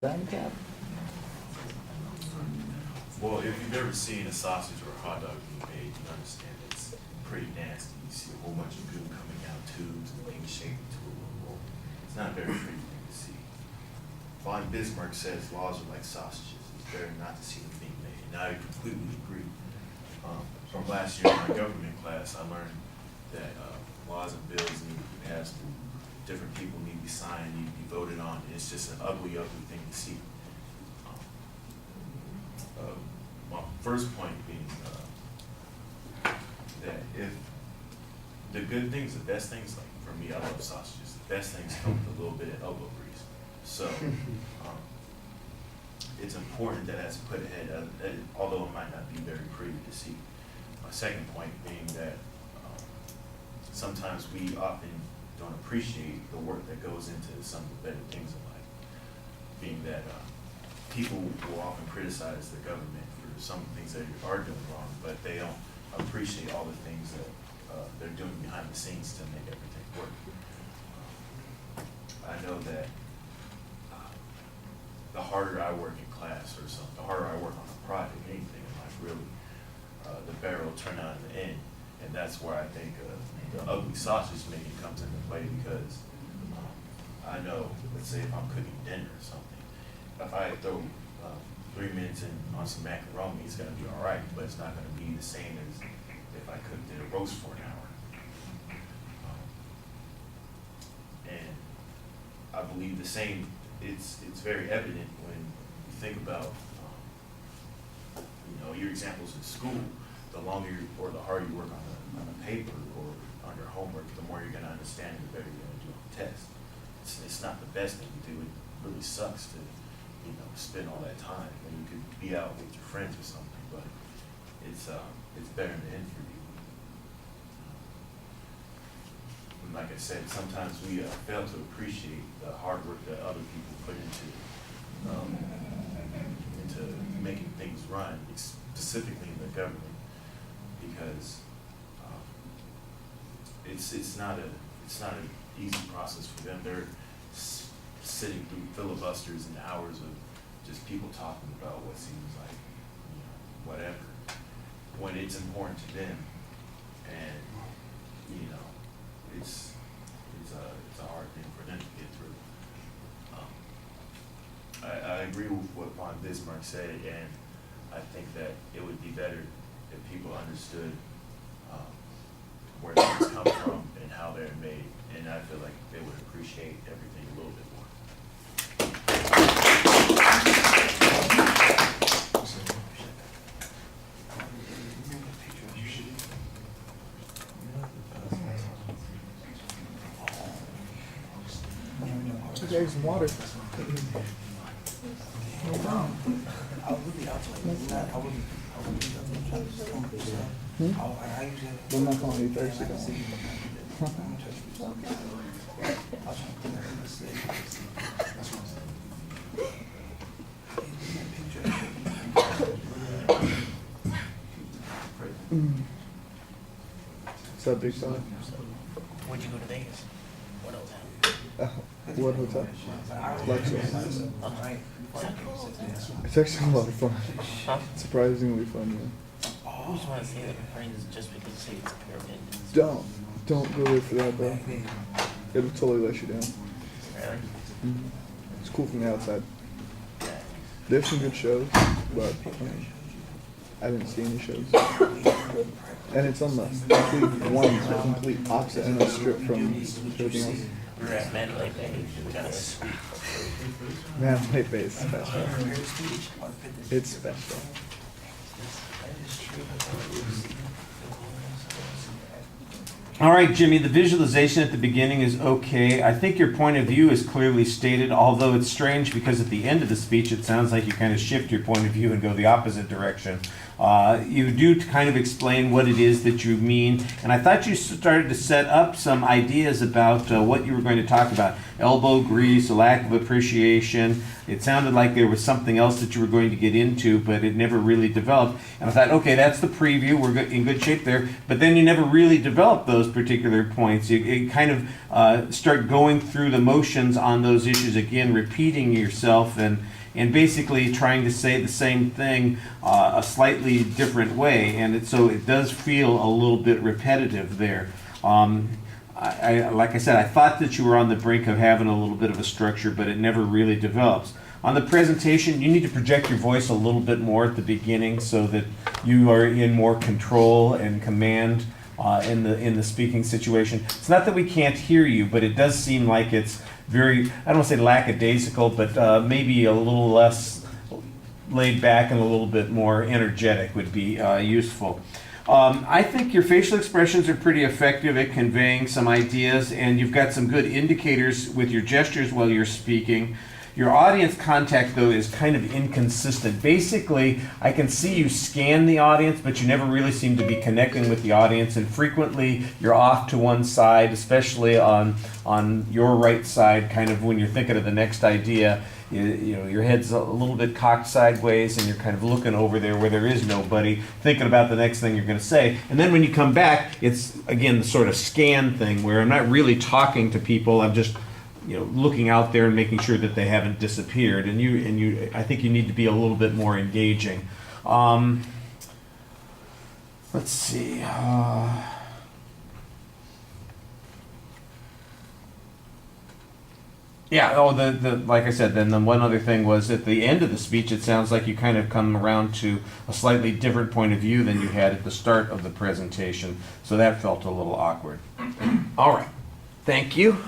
Handicap? Well, if you've ever seen a sausage or a hot dog being made, you understand it's pretty nasty. You see a whole bunch of goo coming out tubes and things shaking to a little roll. It's not a very pretty thing to see. Von Bismarck says laws are like sausages. It's better not to see them being made. And I completely agree. From last year in my government class, I learned that laws and bills need to be passed through. Different people need to be signed, need to be voted on. It's just an ugly, ugly thing to see. My first point being that if the good things, the best things, like for me, I love sausages. The best things come with a little bit of elbow grease. So it's important that that's put ahead, although it might not be very pretty to see. My second point being that sometimes we often don't appreciate the work that goes into some of the better things in life. Being that people will often criticize the government for some things that are doing wrong, but they don't appreciate all the things that they're doing behind the scenes to make everything work. I know that the harder I work in class or something, the harder I work on a project, anything in life really, the better it'll turn out in the end. And that's where I think the ugly sausage making comes into play, because I know, let's say if I'm cooking dinner or something, if I throw 3 minutes in on some macaroni, it's gonna be all right, but it's not gonna be the same as if I cooked a roast for an hour. And I believe the same, it's very evident when you think about, your examples in school. The longer or the harder you work on a paper or on your homework, the more you're gonna understand it, the better you're gonna do on the test. It's not the best thing to do. It really sucks to, spend all that time when you could be out with your friends or something, but it's better in the end for you. And like I said, sometimes we fail to appreciate the hard work that other people put into making things run, specifically in the government, because it's not an easy process for them. They're sitting through filibusters and hours of just people talking about what seems like whatever, when it's important to them. And it's a hard thing for them to get through. I agree with what Von Bismarck said, and I think that it would be better if people understood where things come from and how they're made, and I feel like they would appreciate everything a little bit more. You guys some water. I'm not calling you thirsty, don't What's up, big fella? Where'd you go to Vegas? What hotel? What hotel? Lexus. Oh. It's actually a lot of fun. Huh? Surprisingly fun, yeah. I just want to say that my friends just because you say it's a pyramid. Don't go there for that, bro. It'll totally let you down. Really? It's cool from the outside. There's some good shows, but I didn't see any shows. And it's on the complete opposite end of the strip from everything else. We were at Mandalay Bay. We got a suite. Mandalay Bay is special. It's special. All right, Jimmy, the visualization at the beginning is okay. I think your point of view is clearly stated, although it's strange because at the end of the speech it sounds like you kind of shift your point of view and go the opposite direction. You do kind of explain what it is that you mean, and I thought you started to set up some ideas about what you were going to talk about. elbow grease, a lack of appreciation. It sounded like there was something else that you were going to get into, but it never really developed. And I thought, okay, that's the preview. We're in good shape there. But then you never really develop those particular points. You kind of start going through the motions on those issues again, repeating yourself and basically trying to say the same thing a slightly different way. And so it does feel a little bit repetitive there. Like I said, I thought that you were on the brink of having a little bit of a structure, but it never really develops. On the presentation, you need to project your voice a little bit more at the beginning so that you are in more control and command in the speaking situation. It's not that we can't hear you, but it does seem like it's very, I don't want to say lackadaisical, but maybe a little less laid back and a little bit more energetic would be useful. I think your facial expressions are pretty effective at conveying some ideas, and you've got some good indicators with your gestures while you're speaking. Your audience contact, though, is kind of inconsistent. Basically, I can see you scan the audience, but you never really seem to be connecting with the audience, and frequently you're off to one side, especially on your right side, kind of when you're thinking of the next idea. You know, your head's a little bit cocked sideways and you're kind of looking over there where there is nobody, thinking about the next thing you're going to say. And then when you come back, it's, again, the sort of scan thing where I'm not really talking to people. I'm just, looking out there and making sure that they haven't disappeared. And you, I think you need to be a little bit more engaging. Let's see. Yeah, like I said, then the one other thing was at the end of the speech, it sounds like you kind of come around to a slightly different point of view than you had at the start of the presentation. So that felt a little awkward. All right. Thank you.